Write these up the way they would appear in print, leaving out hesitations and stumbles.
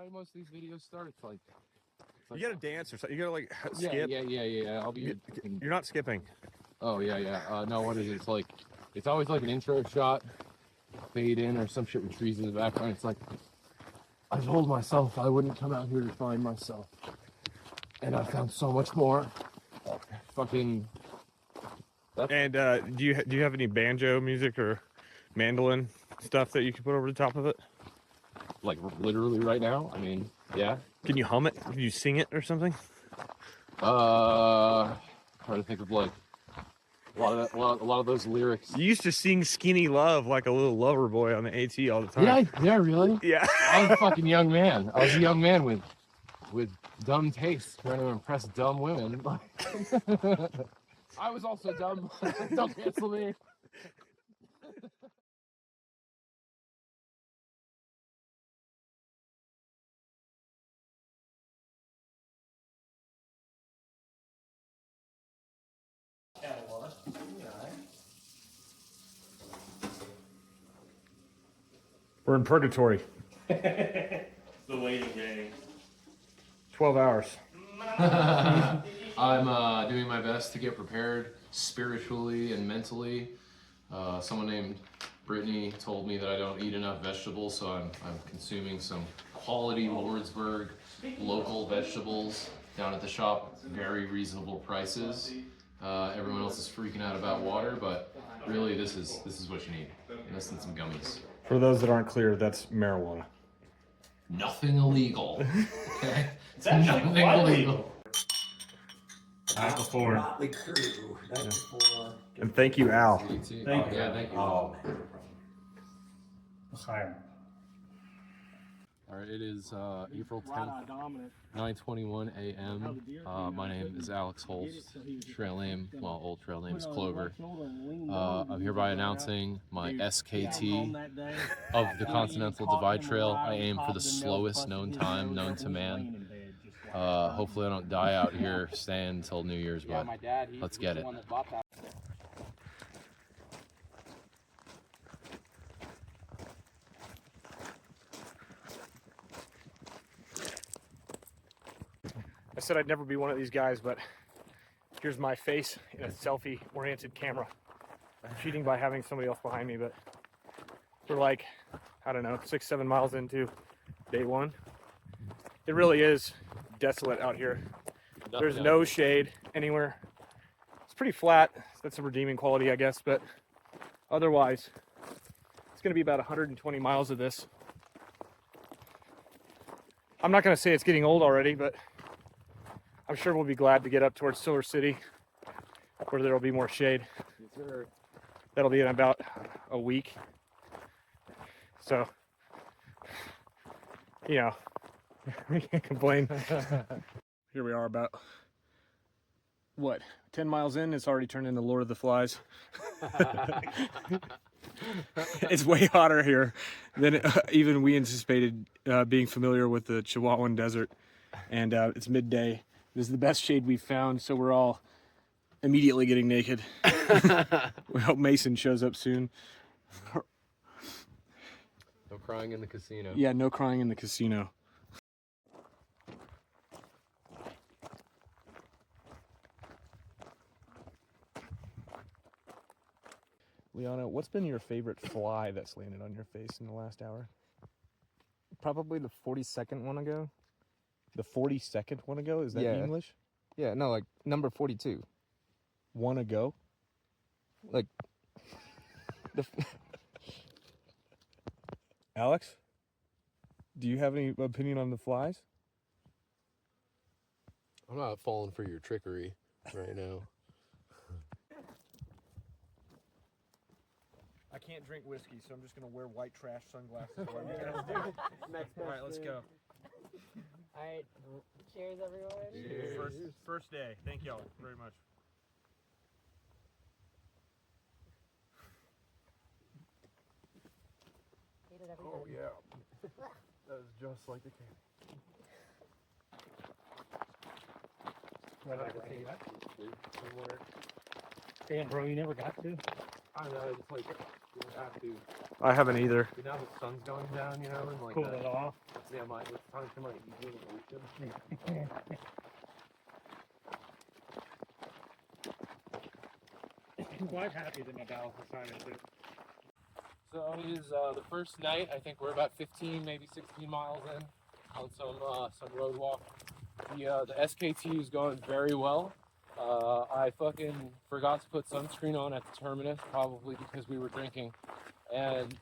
how do most of these videos start? It's like you gotta dance or something. You gotta like skip. Yeah. I'll be. You're not skipping. Oh yeah. No, what is it? It's like it's always like an intro shot, fade in or some shit with trees in the background. It's like I told myself I wouldn't come out here to find myself, and I found so much more. Fucking. And do you have any banjo music or mandolin stuff that you can put over the top of it? Like literally right now. I mean, yeah. Can you hum it? Can you sing it or something? Trying to think of like a lot of those lyrics. You used to sing "Skinny Love" like a little lover boy on the AT all the time. Yeah, really? Yeah. I was a fucking young man. I was a young man with dumb tastes, trying to impress dumb women. I was also dumb. Don't cancel me. We're in purgatory. The waiting game. 12 hours. I'm doing my best to get prepared spiritually and mentally. Someone named Brittany told me that I don't eat enough vegetables, so I'm consuming some quality Lordsburg local vegetables down at the shop, very reasonable prices. Everyone else is freaking out about water, but really this is what you need. And this and some gummies. For those that aren't clear, that's marijuana. Nothing illegal. Okay? It's actually Nothing quite illegal. Night before. Motley Crue. Night before. And thank you, Al. Thank you. Thank you. Yeah, thank you. Oh. All right, it is April 10th, 9:21 a.m. My name is Alex Holst. Trail name, well, old trail name is Clover. I'm hereby announcing my SKT of the Continental Divide Trail. I aim for the slowest known time known to man. Hopefully I don't die out here staying until New Year's, but let's get it. I said I'd never be one of these guys, but here's my face in a selfie-oriented camera. I'm cheating by having somebody else behind me, but we're like, I don't know, 6-7 miles into day one. It really is desolate out here. There's no shade anywhere. It's pretty flat. That's a redeeming quality, I guess, but otherwise, it's gonna be about 120 miles of this. I'm not gonna say it's getting old already, but I'm sure we'll be glad to get up towards Silver City where there will be more shade. That'll be in about a week. So, you know, we can't complain. Here we are about, what, 10 miles in, it's already turned into Lord of the Flies. It's way hotter here than even we anticipated, being familiar with the Chihuahuan Desert. And it's midday. This is the best shade we've found, so we're all immediately getting naked. We hope Mason shows up soon. No crying in the casino. Yeah, no crying in the casino. Liana, what's been your favorite fly that's landed on your face in the last hour? Probably the 42nd one ago. The 42nd one ago? Is that Yeah. English? Yeah, no, like number 42. One ago? Like the Alex? Do you have any opinion on the flies? I'm not falling for your trickery right now. I can't drink whiskey, so I'm just going to wear white trash sunglasses. All right, let's go. All right, cheers, everyone. Cheers. First day. Thank y'all very much. Oh, yeah. That is just like the can. Damn, bro, you never got to? I know, it's like, you have to. I haven't either. Now the sun's going down, you know, and like Cool it off. Yeah, my it's time for my evening. I'm quite happy that my valve decided to. So it is the first night. I think we're about 15, maybe 16 miles in on some road walk. The SKT is going very well. I fucking forgot to put sunscreen on at the terminus, probably because we were drinking, and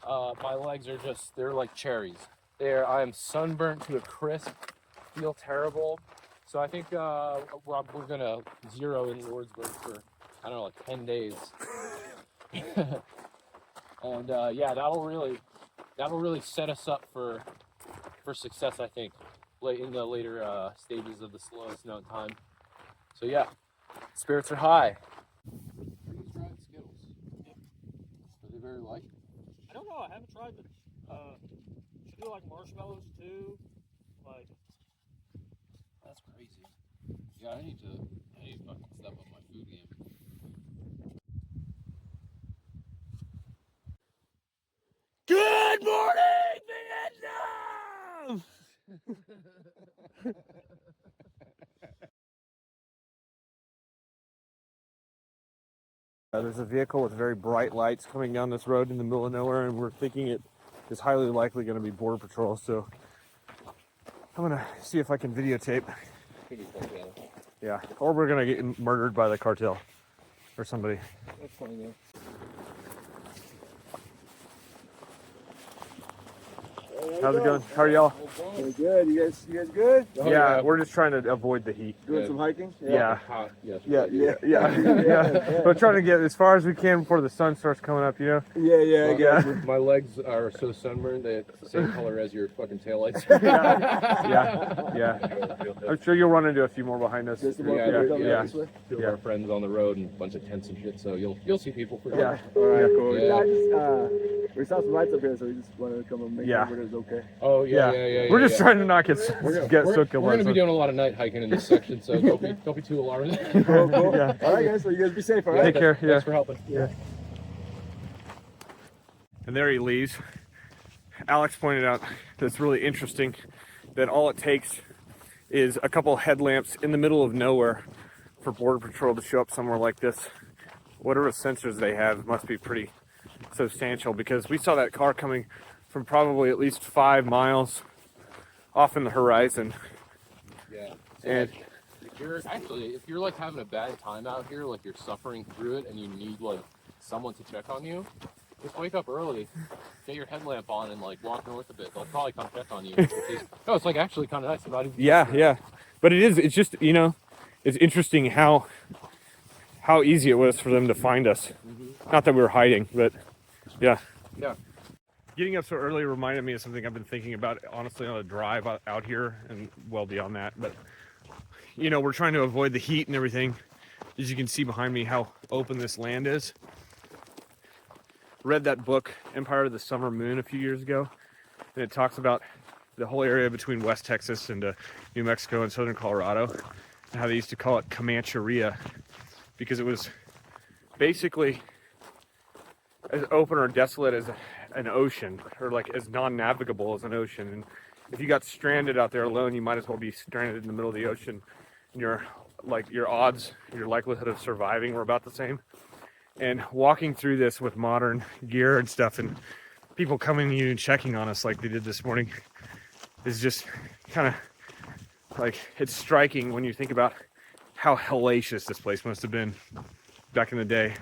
my legs are they're like cherries. I am sunburnt to a crisp, feel terrible. So I think we're gonna zero in Lordsburg for, I don't know, like 10 days. And yeah, that'll really set us up for success, I think, in the later stages of the slow snow time. So yeah, spirits are high. These dried Skittles. Are they very light? I don't know. I haven't tried the. Should do like marshmallows too. Like. That's crazy. Yeah, I need to fucking step up my food game. Good morning, Vietnam! There's a vehicle with very bright lights coming down this road in the middle of nowhere, and we're thinking it is highly likely going to be Border Patrol. So I'm going to see if I can videotape. Yeah, or we're going to get murdered by the cartel or somebody. That's funny though. How's it going? How are y'all? Pretty good. You guys good? Yeah, we're just trying to avoid the heat. Doing some hiking? Yeah. Yeah. We're trying to get as far as we can before the sun starts coming up, you know? Yeah, I got you. My legs are so sunburned they're the same color as your fucking taillights. Yeah. I'm sure you'll run into a few more behind us. Just about Yeah, coming yeah. this way? Two of our friends on the road and a bunch of tents and shit, so you'll see people for Yeah. sure. All right, cool. Yeah. We saw some lights up here, so we just wanted to come and make Yeah. sure it was okay. Oh yeah. We're just trying to not get We're so killed. gonna be doing a lot of night hiking in this section, so don't be too alarmed. Cool. Yeah. All right, guys. So you guys be safe, all right? Take care. Yeah. Thanks for helping. Yeah. And there he leaves. Alex pointed out that it's really interesting that all it takes is a couple headlamps in the middle of nowhere for Border Patrol to show up somewhere like this. Whatever sensors they have must be pretty substantial, because we saw that car coming from probably at least 5 miles off in the horizon. Yeah. So And if you're like having a bad time out here, like you're suffering through it and you need like someone to check on you, just wake up early, get your headlamp on, and like walk north a bit. They'll probably come check on you. It's like actually kind of nice about it. yeah. But it's just, it's interesting how easy it was for them to find us. Not that we were hiding, but yeah. Getting up so early reminded me of something I've been thinking about, honestly, on a drive out here and well beyond that. But, we're trying to avoid the heat and everything. As you can see behind me, how open this land is. Read that book, Empire of the Summer Moon, a few years ago. And it talks about the whole area between West Texas and New Mexico and southern Colorado, and how they used to call it Comancheria, because it was basically as open or desolate as an ocean, or like as non-navigable as an ocean. And if you got stranded out there alone, you might as well be stranded in the middle of the ocean. And your likelihood of surviving were about the same. And walking through this with modern gear and stuff, and people coming to you and checking on us like they did this morning, is just kind of like, it's striking when you think about how hellacious this place must have been back in the day.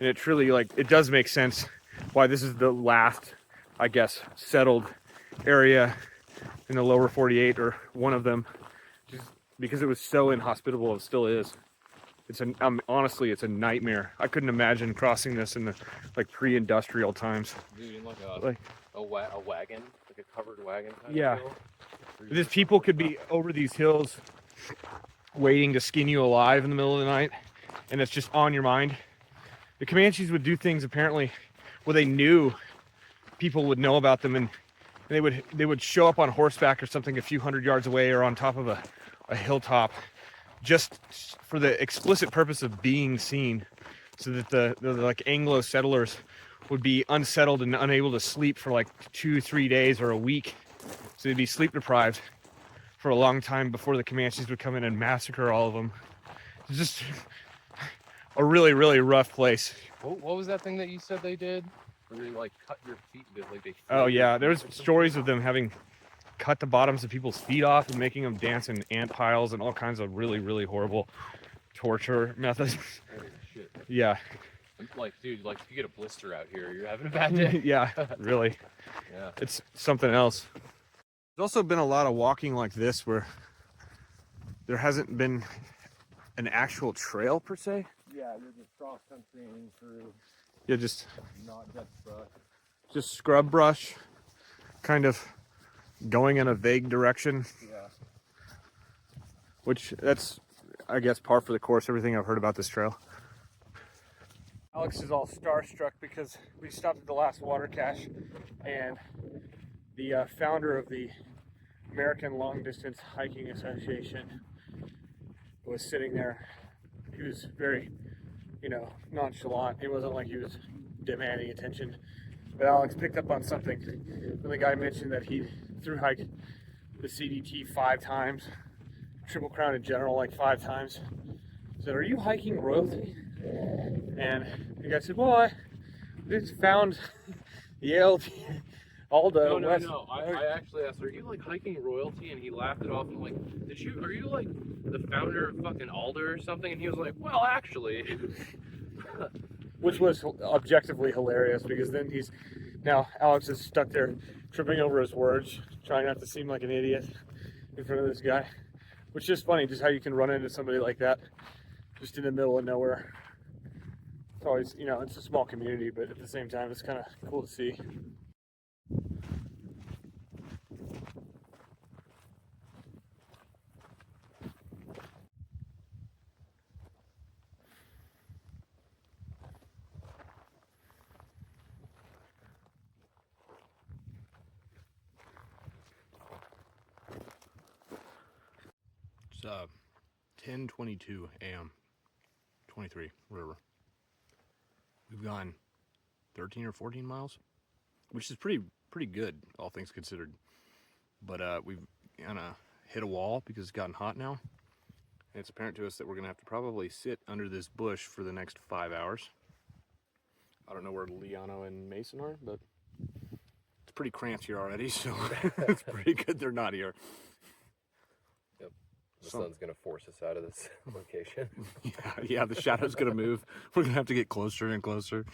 And it truly, it does make sense why this is the last, I guess, settled area in the lower 48, or one of them, just because it was so inhospitable. It still is. Honestly, it's a nightmare. I couldn't imagine crossing this in the pre-industrial times. Dude, in a wagon, like a covered wagon. Yeah. These people could be over these hills waiting to skin you alive in the middle of the night, and it's just on your mind. The Comanches would do things apparently where they knew people would know about them, and they would show up on horseback or something a few hundred yards away, or on top of a hilltop, just for the explicit purpose of being seen, so that the Anglo settlers would be unsettled and unable to sleep for 2-3 days or a week So they'd be sleep deprived for a long time before the Comanches would come in and massacre all of them. It's just a really, really rough place. What was that thing that you said they did? Where they like cut your feet? Like they Oh yeah, there's stories of them having cut the bottoms of people's feet off and making them dance in ant piles and all kinds of really, really horrible torture methods. Holy shit. Yeah. Like, dude, like if you get a blister out here, you're having a bad day. Yeah, really. Yeah. It's something else. There's also been a lot of walking like this where there hasn't been an actual trail per se. Yeah, you're just cross countrying through. Yeah, just Not just brush. just scrub brush, kind of going in a vague direction. Yeah. Which that's, I guess, par for the course. Everything I've heard about this trail. Alex is all starstruck because we stopped at the last water cache, and the founder of the American Long Distance Hiking Association was sitting there. He was very, nonchalant. It wasn't like he was demanding attention. But Alex picked up on something when the guy mentioned that he thru hiked the CDT 5 times, Triple Crown in general like 5 times. He said, "Are you hiking royalty?" And the guy said, "Well, I just found the Aldo." No. I actually asked, "Are you like hiking royalty?" And he laughed it off and like, are you like the founder of fucking Alder or something? And he was like, "Well, actually." Which was objectively hilarious because then now Alex is stuck there tripping over his words, trying not to seem like an idiot in front of this guy. Which is just funny, just how you can run into somebody like that just in the middle of nowhere. It's always, it's a small community, but at the same time, it's kind of cool to see. It's 10:22 a.m. 23, whatever. We've gone 13 or 14 miles, which is pretty good, all things considered. But we've kind of hit a wall because it's gotten hot now. And it's apparent to us that we're gonna have to probably sit under this bush for the next 5 hours. I don't know where Liano and Mason are, but it's pretty cramped here already, so it's pretty good they're not here. The sun's gonna force us out of this location. Yeah, the shadow's gonna move. We're gonna have to get closer and closer.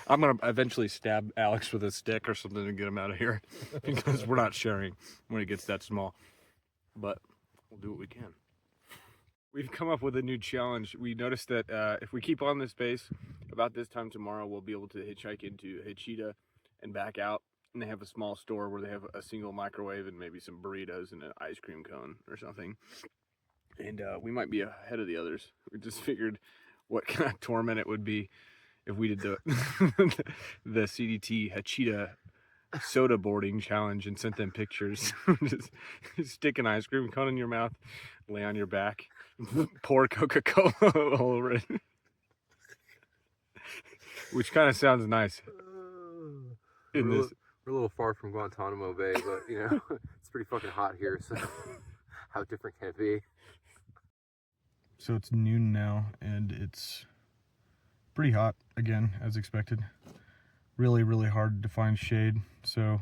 I'm gonna eventually stab Alex with a stick or something to get him out of here because we're not sharing when it gets that small. But we'll do what we can. We've come up with a new challenge. We noticed that if we keep on this pace, about this time tomorrow, we'll be able to hitchhike into Hachita and back out. And they have a small store where they have a single microwave and maybe some burritos and an ice cream cone or something. And we might be ahead of the others. We just figured what kind of torment it would be if we did the the CDT Hachita soda boarding challenge and sent them pictures. just stick an ice cream cone in your mouth, lay on your back, pour Coca-Cola all over it. Which kind of sounds nice. We're a little far from Guantanamo Bay, but it's pretty fucking hot here, so how different can it be? So it's noon now, and it's pretty hot again, as expected. Really, really hard to find shade, so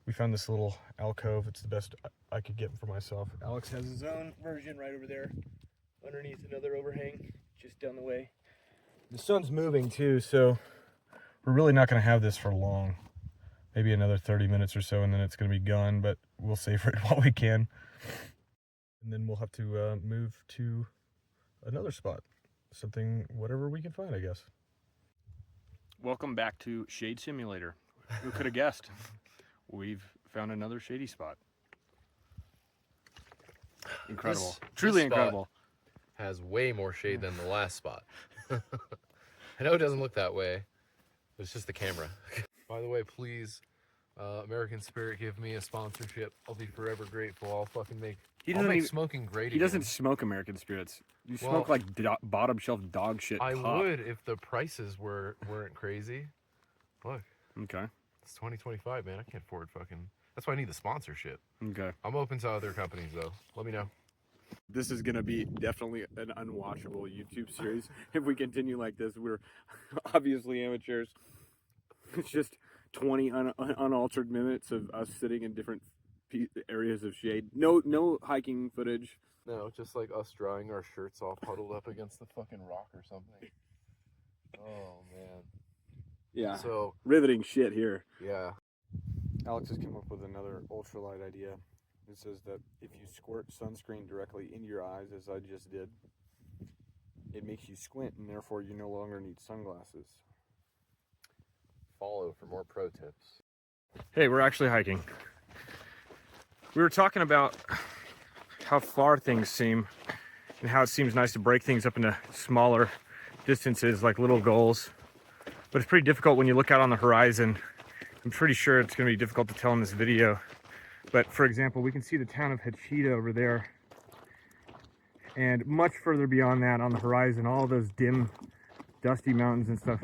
we found this little alcove. It's the best I could get for myself. Alex has his own version right over there, underneath another overhang, just down the way. The sun's moving too, so we're really not going to have this for long. Maybe another 30 minutes or so, and then it's going to be gone, but we'll savor it while we can. And then we'll have to move to another spot. Whatever we can find, I guess. Welcome back to Shade Simulator. Who could have guessed? We've found another shady spot. Incredible. Truly this spot incredible. Has way more shade than the last spot. I know it doesn't look that way, but it's just the camera. By the way, please, American Spirit, give me a sponsorship. I'll be forever grateful. I'll make smoking great He again. doesn't smoke American Spirits. You smoke like bottom shelf dog shit. I pop. would if the prices weren't crazy. Look, Okay. it's 2025, man. I can't afford fucking That's why I need the sponsorship. Okay. I'm open to other companies though. Let me know. This is gonna be definitely an unwatchable YouTube series if we continue like this. We're obviously amateurs. It's just 20 unaltered minutes of us sitting in different areas of shade. No hiking footage. No, just like us drying our shirts off, huddled up against the fucking rock or something. Oh man. Yeah. So riveting shit here. yeah. Alex has come up with another ultralight idea. It says that if you squirt sunscreen directly into your eyes, as I just did, it makes you squint, and therefore you no longer need sunglasses. Follow for more pro tips. Hey, we're actually hiking. We were talking about how far things seem and how it seems nice to break things up into smaller distances, like little goals. But it's pretty difficult when you look out on the horizon. I'm pretty sure it's going to be difficult to tell in this video. But for example, we can see the town of Hachita over there. And much further beyond that on the horizon, all those dim, dusty mountains and stuff,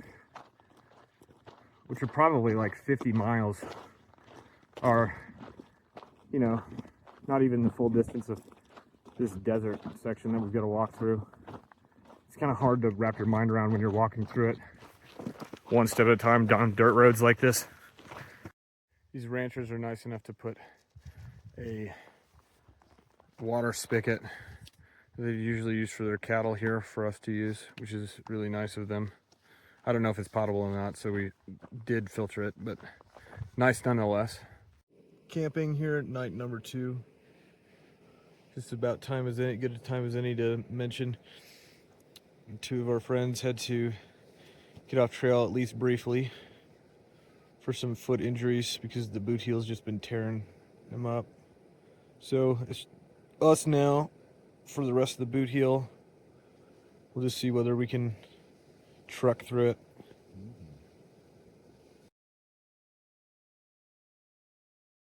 which are probably like 50 miles, are, you know, not even the full distance of this desert section that we've got to walk through. It's kind of hard to wrap your mind around when you're walking through it one step at a time down dirt roads like this. These ranchers are nice enough to put a water spigot that they usually use for their cattle here for us to use, which is really nice of them. I don't know if it's potable or not, so we did filter it, but nice nonetheless. Camping here at night number 2. Just about time as any, good a time as any to mention 2 of our friends had to get off trail at least briefly for some foot injuries because the boot heel's just been tearing them up. So it's us now for the rest of the boot heel. We'll just see whether we can truck through it.